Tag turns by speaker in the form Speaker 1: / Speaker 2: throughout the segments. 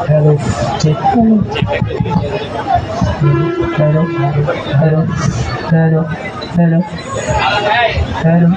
Speaker 1: Hello, check. Hello, hello, hello, hello, hello. Hello.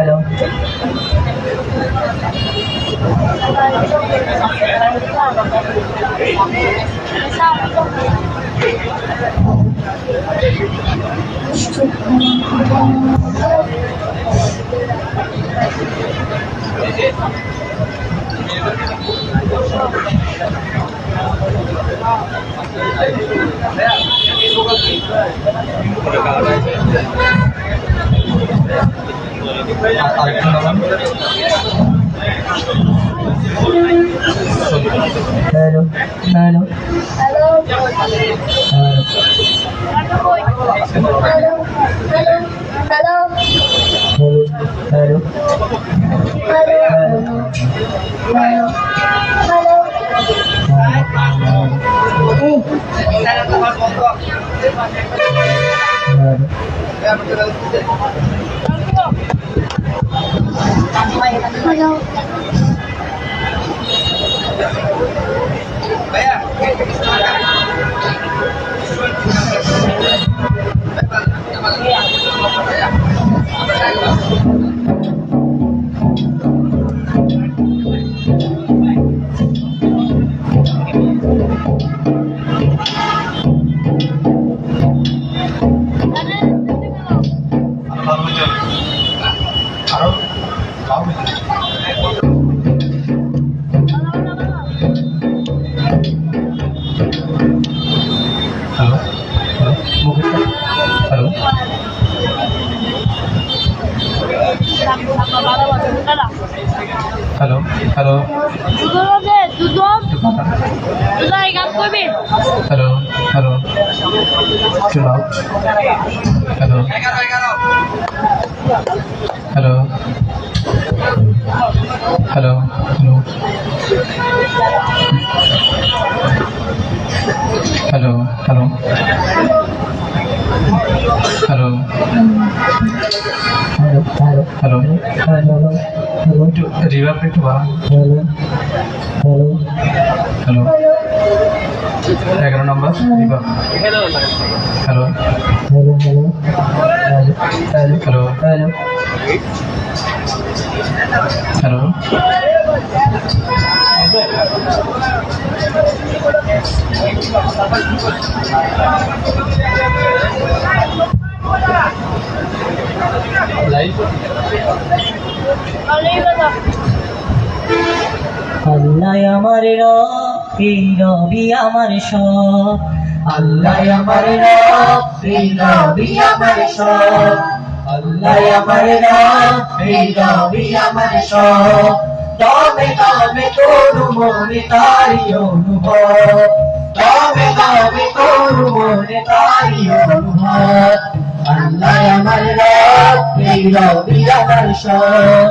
Speaker 1: Hello, hello, hello, hello, hello. Hello, hello. Too loud. Hello. Hello. Hello. Hello. Hello. Hello. Hello. Hello. Hello. Hello. To reverb it one. Hello. Hello. Hello. 11 number. Reverb. Hello. Hello. Hello. Hello. Hello. Hello. Hello. Live. আল্লাহ আমার রবি আমার সব, আল্লাহ আমার রবি আমার সব, আল্লাহ আমার রবি আমার সব। দমে দমে তোরু মনে তারি অনুভব, দমে দমে তোরু মনে তারি অনুভব। আল্লাহ আমার এই রবি আমার সব,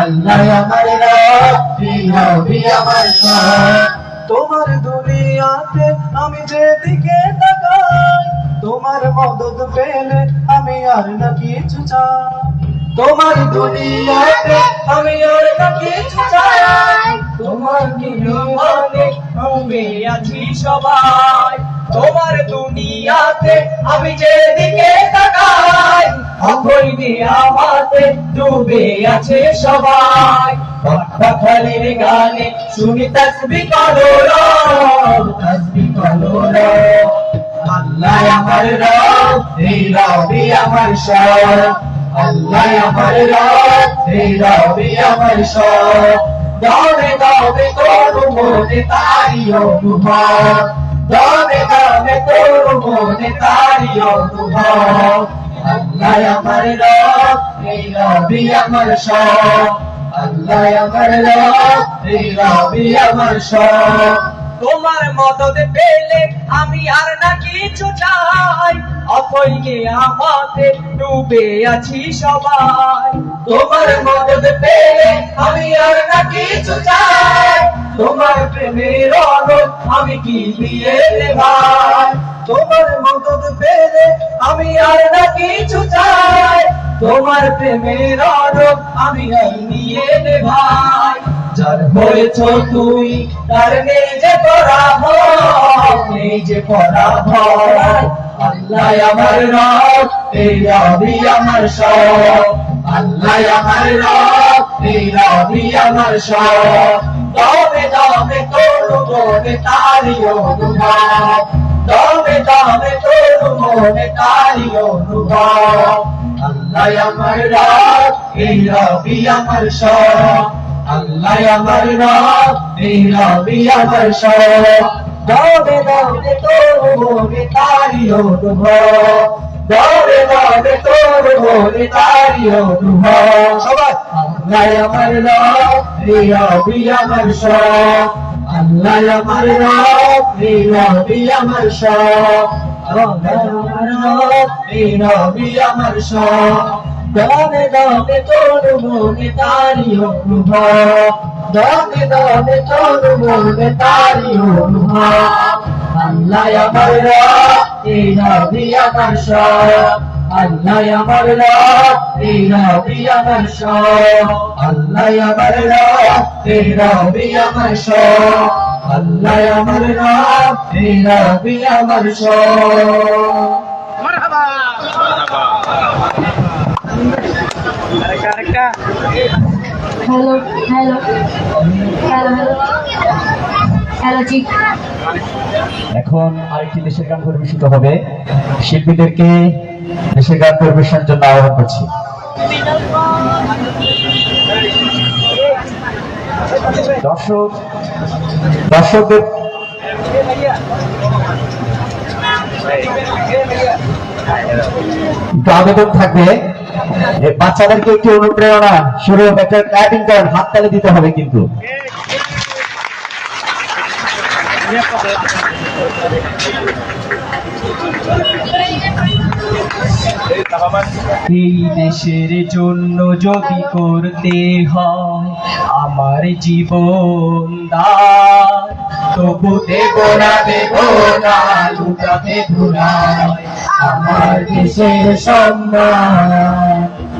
Speaker 1: আল্লাহ আমার রব, এই রবি আমার সব।
Speaker 2: তোমার দুনিয়াতে আমি যেদিকে তাকাই, তোমার মদদ পেলে আমি আর না কিছু চাই।
Speaker 1: তোমার দুনিয়াতে আমি আর না কিছু চাই, তোমার নির্মাণে আমি আছি সবাই। তোমার দুনিয়াতে আমি যেদিকে তাকাই, অভয় নিয়ামতে ডুবে আছে সবাই। খালির গানে শুনি তাসবিহ করো রব, তাসবিহ করো রব। আল্লাহ আমার রব, এই রবি আমার সব, আল্লাহ আমার রব, এই রবি আমার সব। দমে দমে তোর মনে তারি অনুভব, দমে দমে তোর মনে তারি অনুভব। আল্লাহ আমার রব, এই রবি আমার সব, আল্লাহ আমার রব, এই রবি আমার সব। তোমার মদদ পেলে আমি আর না কিছু চাই, অপয় নিয়ামতে ডুবে আছি সবাই। তোমার মদদ পেলে আমি আর না কিছু চাই, তোমার প্রেমের অনুরোধ আমি কি দিয়ে ভাই।
Speaker 2: তোমার মদদ পেলে
Speaker 1: আমি আর না কিছু চাই, তোমার প্রেমের অনুরোধ আমি কি নিয়ে ভাই। যার হয়েছ তুই তার নেই যে পরাভব, নেই যে পরাভব। আল্লাহ আমার রব, এই রবি আমার সব, আল্লাহ আমার রব, এই রবি আমার সব। দমে দমে তোর মনে তারি অনুভব, দমে দমে তোর মনে তারি অনুভব। আল্লাহ আমার রব, এই রবি আমার সব, আল্লাহ আমার রব, এই রবি আমার সব। দমে দমে তোর মনে তারি অনুভব, দমে দমে তোর মনে তারি অনুভব। সবাই আল্লাহ আমার রব, এই রবি আমার সব, আল্লাহ আমার রব, এই রবি আমার সব, আল্লাহ আমার রব, এই রবি আমার সব। দমে দমে তোর মনে তারি অনুভব, দমে দমে তোর মনে তারি অনুভব। আল্লাহ আমার রব, এই রবি আমার সব, আল্লাহ আমার রব, এই রবি আমার সব, আল্লাহ আমার রব, এই রবি আমার সব, আল্লাহ আমার রব, এই রবি আমার সব।
Speaker 3: হ্যালো হ্যালো হ্যালো হ্যালো ঠিক।
Speaker 4: এখন আরেকটি দেশের গান পরিবেশিত হবে, শিল্পীদেরকে দেশের গান পরিবেশনের জন্য আহ্বান করছি। দর্শকদের একটু আবেদন থাকবে, বাচ্চাদেরকে একটু অনুপ্রেরণা শুরু, একটা ক্ল্যাপিং করেন, হাততালি দিতে হবে কিন্তু।
Speaker 1: এই দেশের জন্য যদি করতে হয় আমার জীবন দান, তবু দেব না লুটাতে ভুলায় আমার দেশের সম্মান।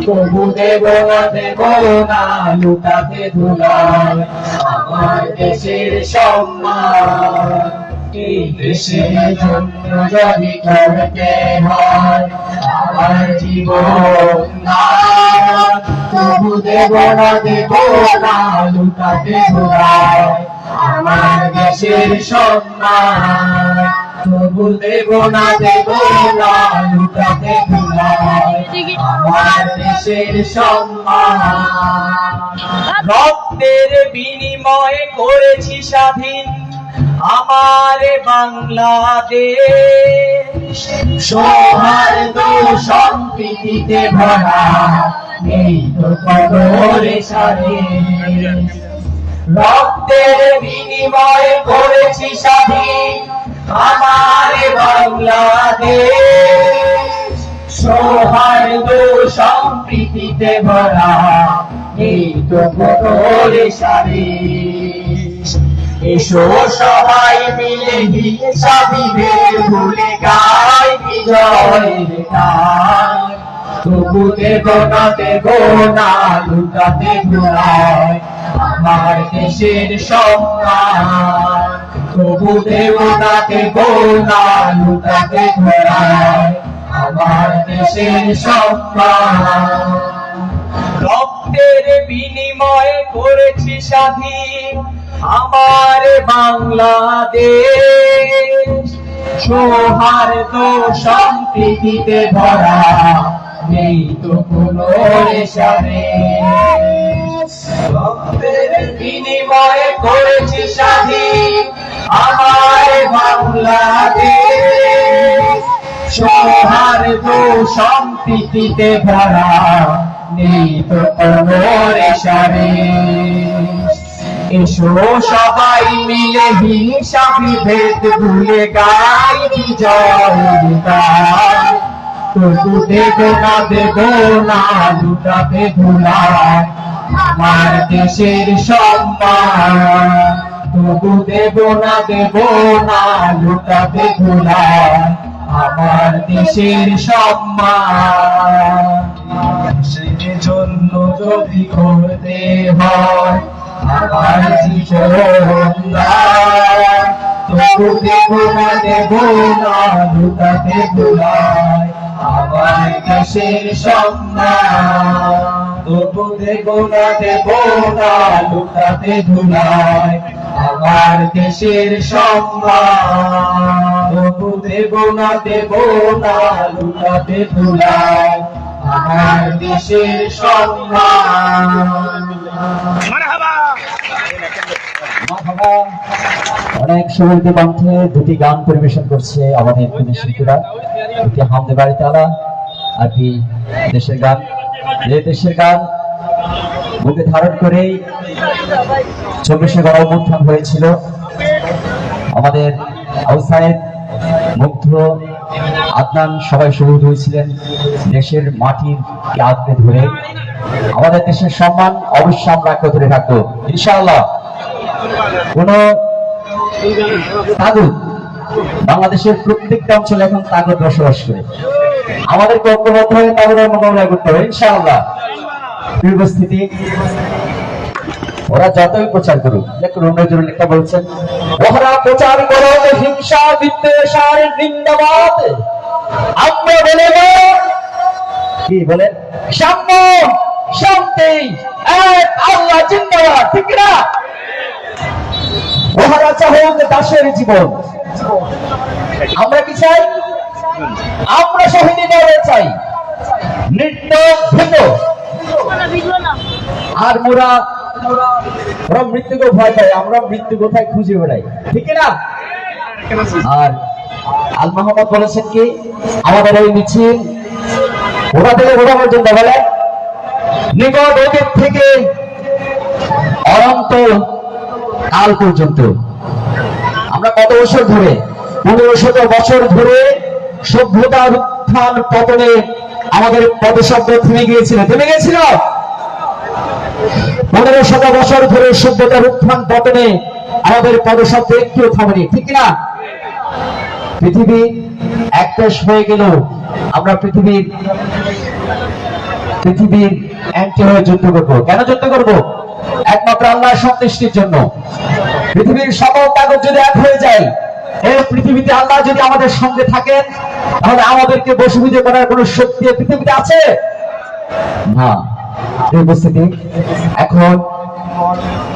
Speaker 1: তবু দেব না লুটাতে ভুলায় আমার দেশের সম্মান। এই দেশের জন্য যদি করতে হয় আমার জীবন দান, তবু দেব না লুটাতে ভুলায় আমার দেশের সম্মান। তবু দেব না লুটাতে ভুলায় আমার দেশের সম্মান। রক্তের বিনিময়ে করেছি স্বাধীন আমার বাংলাদেশ, সৌহার্দ্য সম্প্রীতিতে ভরা এই তো কদরে সারে। রক্তের বিনিময়ে করেছি স্বাধীন আমার বাংলাদেশ, সৌহার্দ্য সম্প্রীতিতে ভরা এই তো সারি। এসো সবাই মিলে হিংসা বিভেদ ভুলে গাই বিজয়ের গান। তবু দেব না লুটাতে ভুলায় আমার দেশের সম্মান। তবু দেব না লুটাতে ভুলায় আমার দেশের সম্মান। রক্তের বিনিময়ে করেছি স্বাধীন আমার বাংলাদেশ। সৌহার্দ্য সম্প্রীতিতে ভরা নেই তো কোনো রেশারেশ। রক্তের বিনিময়ে করেছি স্বাধীন আমার বাংলাদেশ। সৌহার্দ্য সম্প্রীতিতে ভরা নেই তো কোনো রেশারেশ। এসো সবাই মিলে হিংসা বিভেদ ভুলে গাই বিজয়ের গান। তবু দেব না লুটাতে ভুলায় আমার দেশের সম্মান। তবু দেব না লুটাতে ভুলায় আমার দেশের সম্মান। সেই জন্য যদি করতে হয় আমার জীবন দান, তবু দেব না লুটাতে ভুলায় আমার দেশের সম্মান। তবু দেব না লুটাতে ভুলায় আমার দেশের সম্মান। তবু দেব না লুটাতে ভুলায় আমার দেশের সম্মান।
Speaker 4: অনেক সুরতে কণ্ঠে দুটি গান পরিবেশন করছে আমাদের প্রিয় শিল্পীরা। একটি হামদে বাড়ি তালা, আর একটি দেশের গান। এই দেশের গান বুকে ধারণ করেই ২৪শে গণঅভ্যুত্থান হয়েছিল। আমাদের আউটসাইড মুগ্ধ আদনান সবাই শহীদ হয়েছিলেন দেশের মাটির আঁকড়ে ধরে। আমাদের দেশের সম্মান অবশ্যই আমরা আঁকড়ে ধরে থাকবো ইনশাআল্লাহ। কোন তাগুত, বাংলাদেশের প্রত্যেকটা অঞ্চলে এখন তাগুত বসবাস করে। আমাদেরকে ঐক্যবদ্ধ হয়ে তাগুতের মোকাবিলা করতে হবে ইনশাআল্লাহ। উপস্থিতি ওরা যতই প্রচার করুক, দেখুন নজরুল একটা বলছেন, ওরা প্রচার করো হিংসা বিদ্বেষ আর জিন্দাবাদ, আমরা বলব কি বলে সাম্য শান্তি এক আল্লাহ জিন্দাবাদ, ঠিক না? ওরা চাহুক দাসের জীবন, আমরা কি চাই? আমরা শহীদ দলে চাই নির্দোষ। আর ওরা মৃত্যুকে ভয় পায়, আমরা মৃত্যু কোথায় খুঁজে বেড়াই, ঠিক না? আর আল মোহাম্মদ বলেছেন কি, আমাদের এই মিছিল ওরা থেকে ওরা পর্যন্ত বলে নিকট অতীত থেকে অনন্ত কাল পর্যন্ত। আমরা কত বছর ধরে, ১৫০০ বছর ধরে সভ্যতার উত্থান পতনে আমাদের পদশব্দ থেমে গিয়েছিল। ১৫০০ বছর ধরে সভ্যতার উত্থান পতনে আমাদের পদশব্দ একটিও থামেনি, ঠিক না? পৃথিবী এক দেশ হয়ে গেল, আমরা পৃথিবীর অ্যান্টি হয়ে যুদ্ধ করবো। কেন যুদ্ধ করবো? একমাত্র আল্লাহর সন্তুষ্টির জন্য। পৃথিবীর সকল কাগজ যদি এক হয়ে যায়, এই পৃথিবীতে আল্লাহ যদি আমাদের সঙ্গে থাকেন, তাহলে আমাদেরকে বশীভূত করার কোন শক্তি পৃথিবীতে আছে না। উপস্থিতি, এখন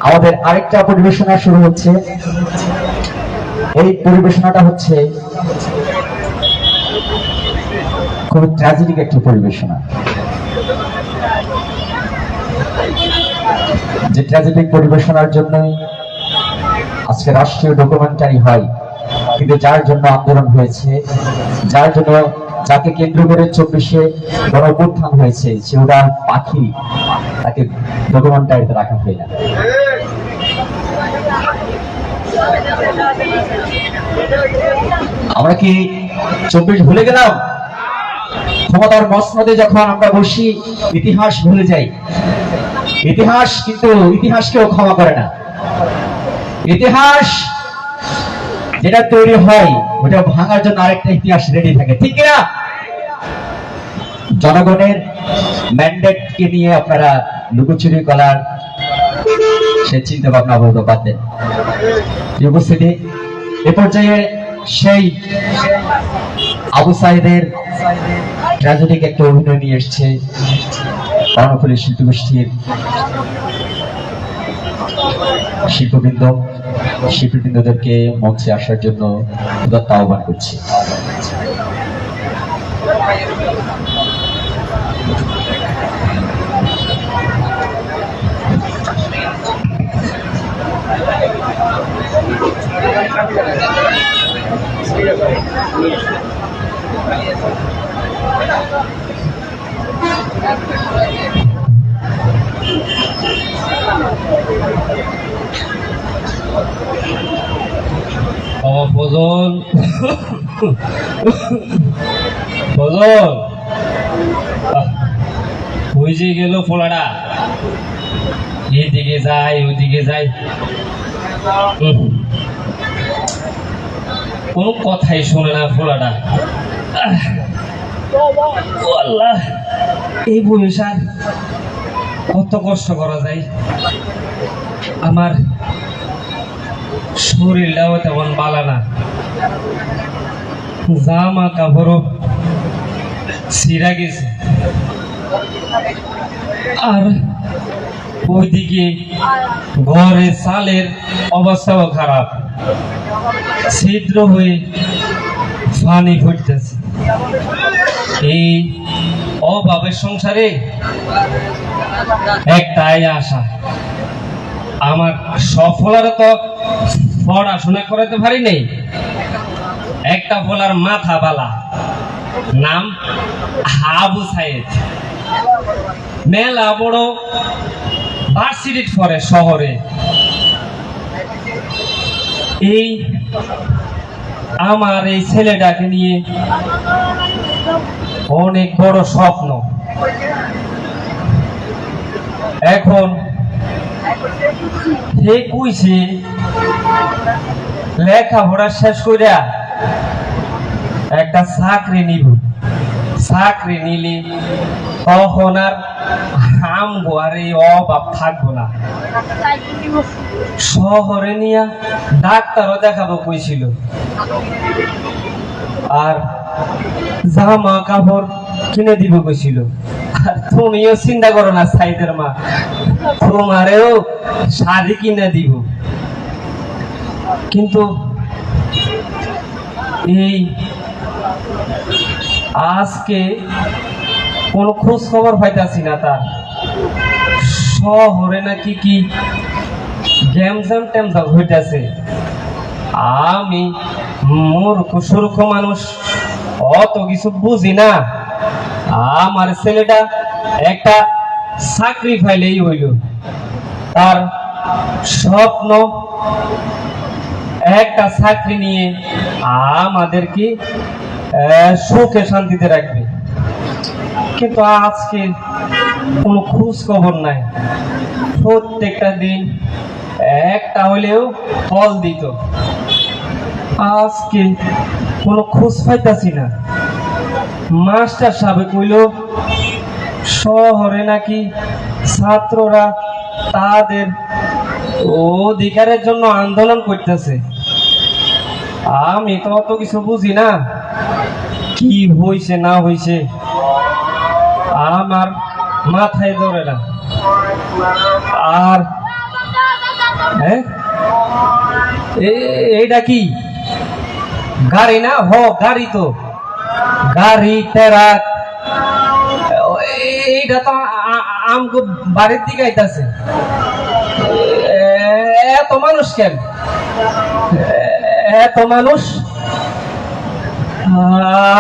Speaker 4: আমাদের আরেকটা পরিবেশনা শুরু হচ্ছে। এই পরিবেশনাটা হচ্ছে খুব ট্র্যাজেডিক একটি পরিবেশনা। যে ট্র্যাজেডিক পরিবেশনার জন্যই আজকে রাষ্ট্রীয় ডকুমেন্টারি হয়, কিন্তু যার জন্য আন্দোলন হয়েছে, যার জন্য, যাকে কেন্দ্র করে ২৪শে গণঅভ্যুত্থান হয়েছে, সে উড়ান পাখি, তাকে ডকুমেন্টারিতে রাখা হয় না। আমরা কি ২৪ ভুলে গেলাম? ক্ষমতার মসনদে যখন আমরা বসি ইতিহাস ভুলে যাই। ইতিহাস কিন্তু ইতিহাসকেও ক্ষমা করে না। ইতিহাস যেটা তৈরি হয় ওটা ভাঙার জন্য আরেকটা ইতিহাস রেডি থাকে, ঠিক কিনা? জনগণের ম্যান্ডেটকে নিয়ে আপনারা লুকোচুরি করার সে চিন্তা ভাবনা বলতে পারতেন। উপস্থিতি এ পর্যায়ে সেই আবু সাইদের ট্র্যাজেডিক একটা অভিনয় নিয়ে এসছে কর্ণফুলী শিল্পগোষ্ঠীর শিল্পবৃন্দদেরকে মঞ্চে আসার জন্য উদাত্ত আহ্বান করছি।
Speaker 5: ফজল ফজল ওই যে গেল ফোলাটা, এইদিকে যায় ওইদিকে যায়, কোন কথাই শোনে না ফোলাটা। আল্লাহ, এই বয়স আর কত কষ্ট করা যায়। আমার শরীরটাও তেমন ভালো না, জামা কাপড়ও ছিঁড়া গেছে, আর ওইদিকে ঘরে চালের অবস্থাও খারাপ, ছিদ্র হয়ে পানি ফুটতেছে। এই অভাবের সংসারে একটাই আশা, আমার সফলার তো পড়াশোনা করাতে পারি নেই, একটা বলার মাথা বালা, নাম আবু সাইদ, মেলা বড় ভার্সিটি পড়ে শহরে। এই আমার এই ছেলেটাকে নিয়ে অনেক বড় স্বপ্ন। এখন হে কইছে লেখাপড়া শেষ কইরা একটা চাকরি নিব, চাকরি নিলে তখন আর আমগো আর এই অভাব থাকবো না। শহরে নিয়ে ডাক্তারও দেখাবো কইছিল, আর জামা কাপড় কিনে দিব কইছিল। আর তুমিও চিন্তা করো না সাইদের মা, তোমারেও শাড়ি কিনে দিব। কিন্তু এই আজকে কোনো খোঁজ খবর পাইতাছি না তার। শহরে নাকি কি গ্যামজাম ট্যামজাম হইতাছে। আমি মূর্খ সুরক্ষ মানুষ, অত কিছু বুঝি না। আমার ছেলেটা একটা চাকরি পাইলেই হইল, তার স্বপ্ন একটা চাকরি নিয়ে আমাদেরকে সুখে শান্তিতে রাখবে। কিন্তু আজকে কোনো খোঁজ খবর নাই। প্রত্যেকটা দিন একটা হলেও ফল দিত, আজকে কোনো খোঁজ পাইতাছি না। মাস্টার সাহেব কইল শহরে নাকি ছাত্ররা তাদের অধিকারের জন্য আন্দোলন করতেছে। আমি তো অত কিছু বুঝি না, কি হইছে না হইছে আমার মাথায় ধরে না। আর এইটা কি গাড়ি না? হ গাড়ি, তো গাড়ি ট্রাক, এইটা তো আমগো বাড়ির দিকে আইতাছে। এত মানুষ কেন? এত মানুষ?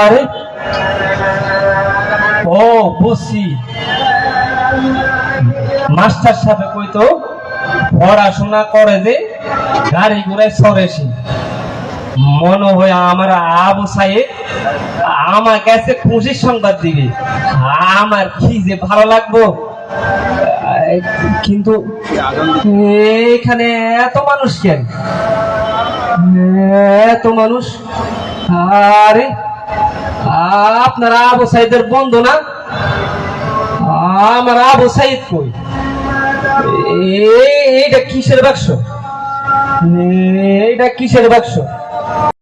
Speaker 5: আরে ও বুঝছি, মাস্টার সাহেব কইতো পড়াশোনা করে যে গাড়ি ঘোড়ায় চড়েছি। মনে হয় আমার আবু সাহেব আমার কাছে খুশির সংবাদ দিবে, আমার কি যে ভালো লাগবো। কিন্তু এখানে এত মানুষ কেন, এত মানুষ? আরে আপনারা আবু সাইদের বন্ধু না? আমার আবু সাইদ কই? এইটা কিসের বাক্স? এইটা কিসের বাক্স?